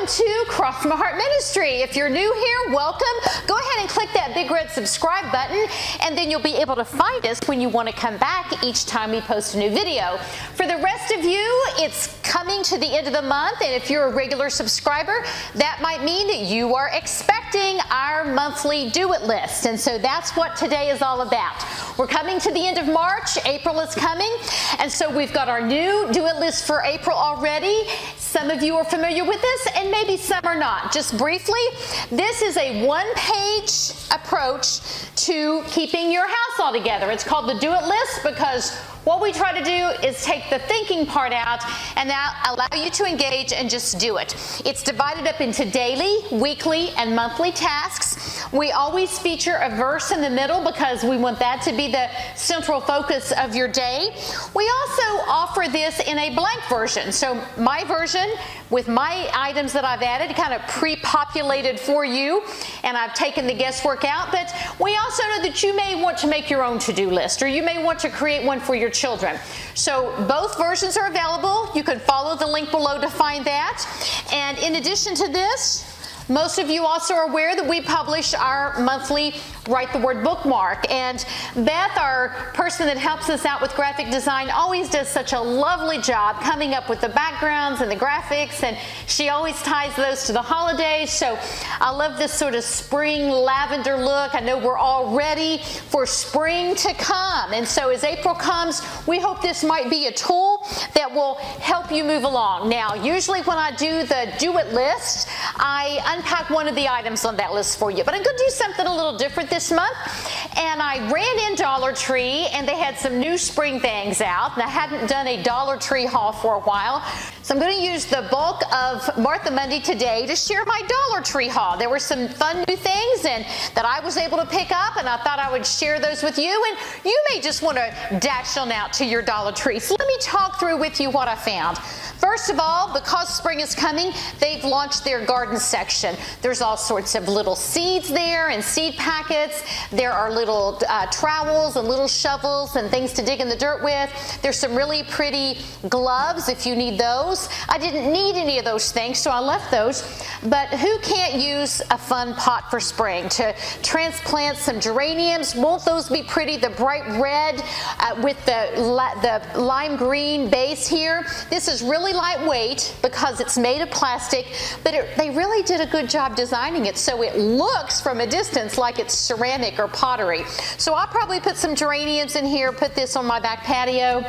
to Cross My Heart Ministry. If you're new here, welcome. Go ahead and click that big red subscribe button, and then you'll be able to find us when you want to come back each time we post a new video. For the rest of you, it's coming to the end of the month, and if you're a regular subscriber, that might mean that you are expecting our monthly do-it list, and so that's what today is all about. We're coming to the end of March. April is coming, and so we've got our new do-it list for April already. Some of you are familiar with this, and maybe some are not. Just briefly, this is a one-page approach to keeping your house all together. It's called the do-it list because what we try to do is take the thinking part out and now allow you to engage and just do it. It's divided up into daily, weekly, and monthly tasks. We always feature a verse in the middle because we want that to be the central focus of your day. We also offer this in a blank version. So my version with my items that I've added, kind of pre-populated for you, and I've taken the guesswork out. But we also know that you may want to make your own to-do list, or you may want to create one for your children. So both versions are available. You can follow the link below to find that. And in addition to this, most of you also are aware that we publish our monthly Write the Word bookmark. And Beth, our person that helps us out with graphic design, always does such a lovely job coming up with the backgrounds and the graphics, and she always ties those to the holidays. So I love this sort of spring lavender look. I know we're all ready for spring to come. And so as April comes, we hope this might be a tool that will help you move along. Now, usually when I do the do-it list, I unpack one of the items on that list for you. But I'm going to do something a little different this month. And I ran in Dollar Tree, and they had some new spring things out. And I hadn't done a Dollar Tree haul for a while. So I'm going to use the bulk of Martha Monday today to share my Dollar Tree haul. There were some fun new things and that I was able to pick up, and I thought I would share those with you. And you may just want to dash on out to your Dollar Tree. So let me talk through with you what I found. First of all, because spring is coming, they've launched their garden section. There's all sorts of little seeds there and seed packets. There are little trowels and little shovels and things to dig in the dirt with. There's some really pretty gloves if you need those. I didn't need any of those things, so I left those. But who can't use a fun pot for spring to transplant some geraniums? Won't those be pretty? The bright red with the lime green base here. This is really lightweight because it's made of plastic, but they really did a good job designing it so it looks from a distance like it's ceramic or pottery. So I'll probably put some geraniums in here, put this on my back patio.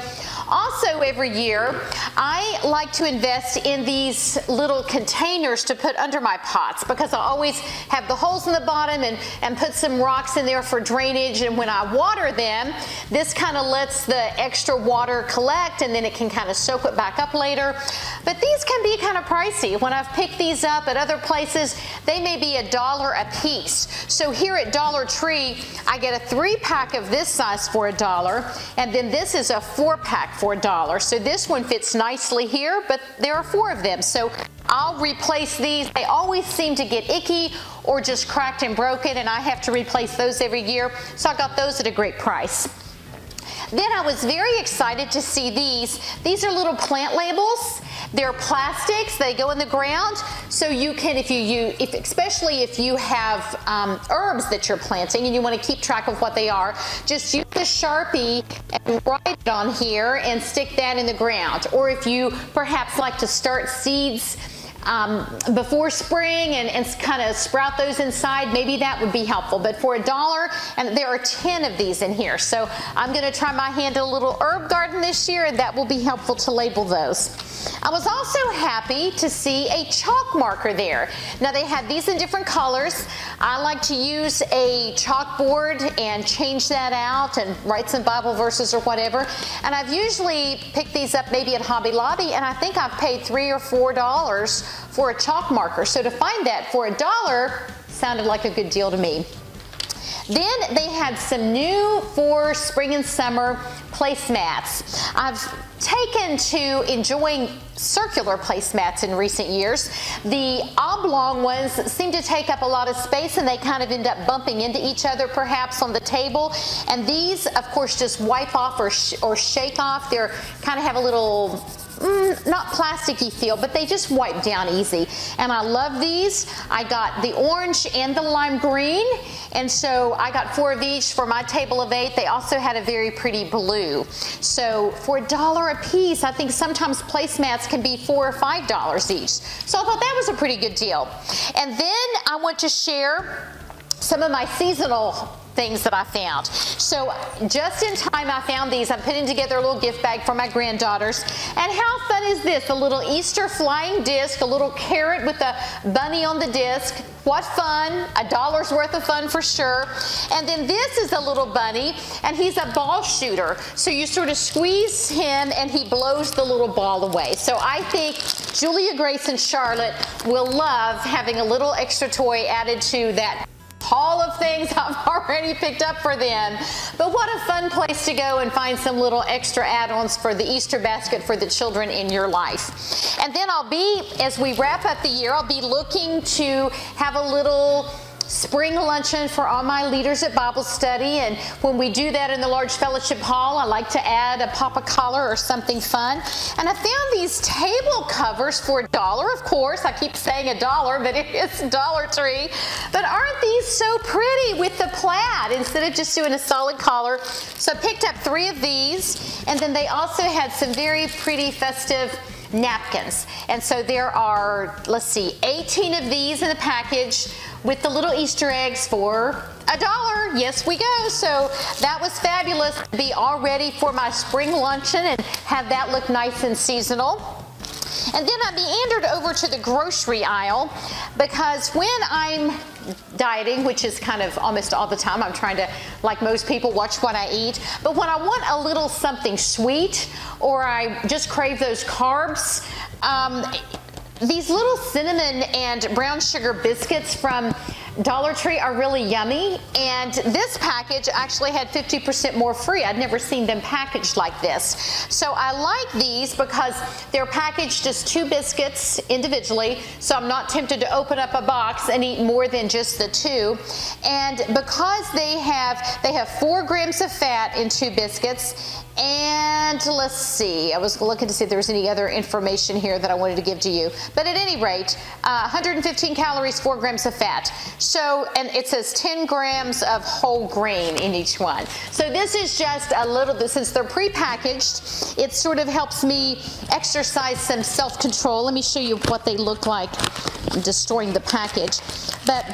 Also, every year, I like to invest in these little containers to put under my pots because I always have the holes in the bottom and put some rocks in there for drainage. And when I water them, this kind of lets the extra water collect, and then it can kind of soak it back up later. But these can be kind of pricey. When I've picked these up at other places, they may be $1 a piece. So here at Dollar Tree, I get a 3-pack of this size for $1, and then this is a 4-pack for $1. So this one fits nicely here, but there are 4 of them. So I'll replace these. They always seem to get icky or just cracked and broken, and I have to replace those every year. So I got those at a great price. Then I was very excited to see these. These are little plant labels. They're plastics. They go in the ground, so you can, especially if you have herbs that you're planting and you want to keep track of what they are, just use a Sharpie and write it on here and stick that in the ground. Or if you perhaps like to start seeds before spring and kind of sprout those inside, maybe that would be helpful. But for $1, and there are 10 of these in here, so I'm going to try my hand at a little herb garden this year, and that will be helpful to label those. I was also happy to see a chalk marker there. Now they had these in different colors. I like to use a chalkboard and change that out and write some Bible verses or whatever. And I've usually picked these up maybe at Hobby Lobby, and I think I've paid $3 or $4 for a chalk marker. So to find that for $1 sounded like a good deal to me. Then they had some new for spring and summer placemats. I've taken to enjoying circular placemats in recent years. The oblong ones seem to take up a lot of space, and they kind of end up bumping into each other perhaps on the table. And these, of course, just wipe off or shake off. They're kind of have a little not plasticky feel, but they just wipe down easy. And I love these. I got the orange and the lime green, and so I got 4 of each for my table of 8. They also had a very pretty blue. So for $1 a piece, I think sometimes placemats can be $4 or $5 each. So I thought that was a pretty good deal. And then I want to share some of my seasonal things that I found. So just in time I found these. I'm putting together a little gift bag for my granddaughters. And how fun is this? A little Easter flying disc, a little carrot with a bunny on the disc. What fun. $1's worth of fun for sure. And then this is a little bunny, and he's a ball shooter. So you sort of squeeze him and he blows the little ball away. So I think Julia, Grace, and Charlotte will love having a little extra toy added to that haul of things I've already picked up for them. But what a fun place to go and find some little extra add-ons for the Easter basket for the children in your life. And then as we wrap up the year, I'll be looking to have a little spring luncheon for all my leaders at Bible study, and when we do that in the large fellowship hall, I like to add a pop-a collar or something fun. And I found these table covers for $1, of course. I keep saying $1, but it is Dollar Tree. But aren't these so pretty with the plaid instead of just doing a solid collar? So I picked up 3 of these, and then they also had some very pretty festive napkins. And so there are, let's see, 18 of these in the package with the little Easter eggs for $1. Yes, we go. So that was fabulous to be all ready for my spring luncheon and have that look nice and seasonal. And then I meandered over to the grocery aisle because when I'm dieting, which is kind of almost all the time, I'm trying to, like most people, watch what I eat. But when I want a little something sweet, or I just crave those carbs, these little cinnamon and brown sugar biscuits from Dollar Tree are really yummy, and this package actually had 50% more free. I'd never seen them packaged like this. So I like these because they're packaged as 2 biscuits individually, so I'm not tempted to open up a box and eat more than just the 2. And because they have 4 grams of fat in 2 biscuits, and let's see, I was looking to see if there was any other information here that I wanted to give to you. But at any rate, 115 calories, 4 grams of fat. So, and it says 10 grams of whole grain in each one. So this is just a little bit, since they're prepackaged, it sort of helps me exercise some self-control. Let me show you what they look like. I'm destroying the package. But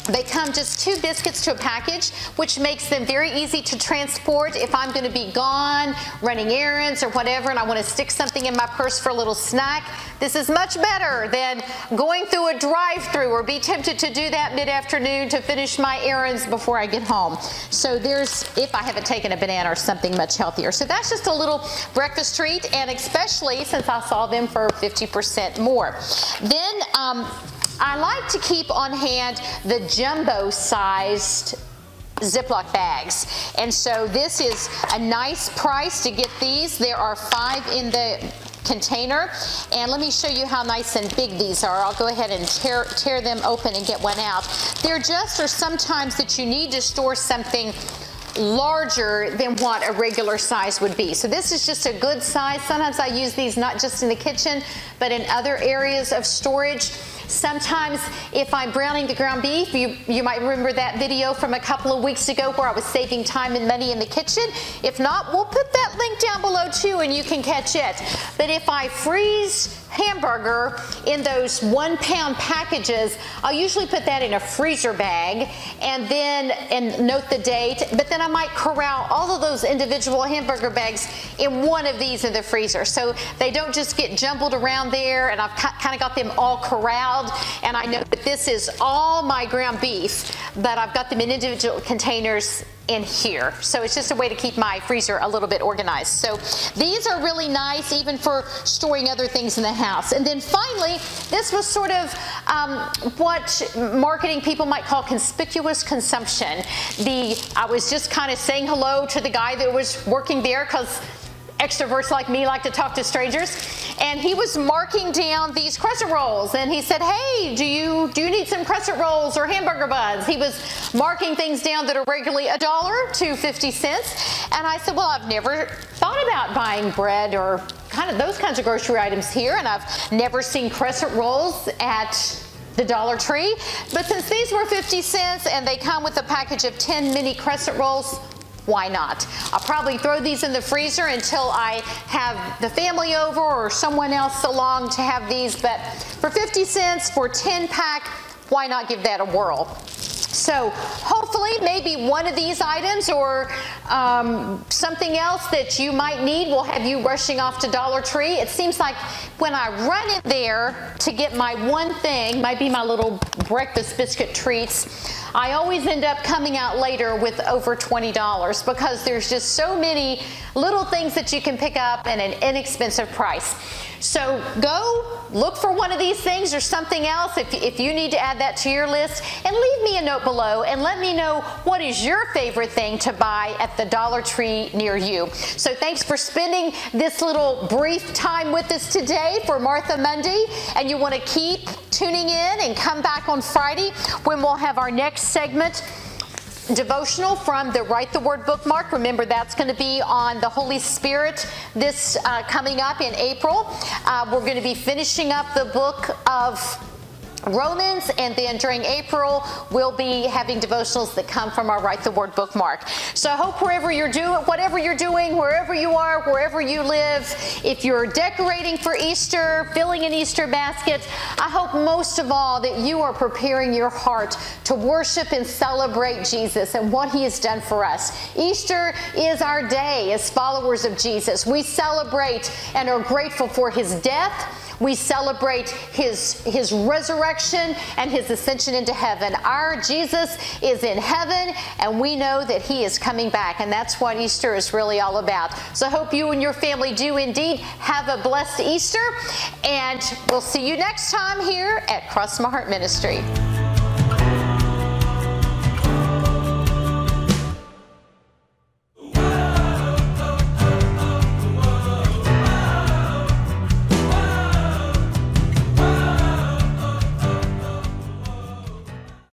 they come just 2 biscuits to a package, which makes them very easy to transport if I'm going to be gone, running errands or whatever, and I want to stick something in my purse for a little snack. This is much better than going through a drive-through or be tempted to do that mid-afternoon to finish my errands before I get home. So there's, if I haven't taken a banana or something much healthier. So that's just a little breakfast treat, and especially since I saw them for 50% more. Then, I like to keep on hand the jumbo-sized Ziploc bags. And so this is a nice price to get these. There are 5 in the container, and let me show you how nice and big these are. I'll go ahead and tear them open and get one out. They're just, or sometimes that you need to store something larger than what a regular size would be. So this is just a good size. Sometimes I use these not just in the kitchen, but in other areas of storage. Sometimes if I'm browning the ground beef, you might remember that video from a couple of weeks ago where I was saving time and money in the kitchen. If not, we'll put that link down below too and you can catch it. But if I freeze hamburger in those 1-pound packages, I'll usually put that in a freezer bag and note the date, but then I might corral all of those individual hamburger bags in one of these in the freezer, so they don't just get jumbled around there, and I've kind of got them all corralled, and I know that this is all my ground beef, but I've got them in individual containers in here. So it's just a way to keep my freezer a little bit organized. So these are really nice even for storing other things in the house. And then finally, this was sort of what marketing people might call conspicuous consumption. I was just kind of saying hello to the guy that was working there because extroverts like me like to talk to strangers. And he was marking down these crescent rolls, and he said, hey, do you need some crescent rolls or hamburger buns? He was marking things down that are regularly $1 to 50 cents. And I said, well, I've never thought about buying bread or kind of those kinds of grocery items here, and I've never seen crescent rolls at the Dollar Tree. But since these were 50 cents and they come with a package of 10 mini crescent rolls, why not? I'll probably throw these in the freezer until I have the family over or someone else along to have these. But for 50 cents for 10 pack, why not give that a whirl? So hopefully maybe one of these items or something else that you might need will have you rushing off to Dollar Tree. It seems like when I run in there to get my one thing, might be my little breakfast biscuit treats, I always end up coming out later with over $20 because there's just so many little things that you can pick up at an inexpensive price. So go look for one of these things or something else if you need to add that to your list, and leave me a note below and let me know what is your favorite thing to buy at the Dollar Tree near you. So thanks for spending this little brief time with us today for Martha Monday, and you want to keep tuning in and come back on Friday when we'll have our next segment devotional from the Write the Word bookmark. Remember, that's going to be on the Holy Spirit this coming up in April. We're going to be finishing up the book of Romans, and then during April we'll be having devotionals that come from our Write the Word bookmark. So I hope whatever you're doing, wherever you are, wherever you live, if you're decorating for Easter, filling an Easter basket, I hope most of all that you are preparing your heart to worship and celebrate Jesus and what He has done for us. Easter is our day as followers of Jesus. We celebrate and are grateful for His death. We celebrate his resurrection and His ascension into heaven. Our Jesus is in heaven, and we know that He is coming back, and that's what Easter is really all about. So I hope you and your family do indeed have a blessed Easter, and we'll see you next time here at Cross My Heart Ministry.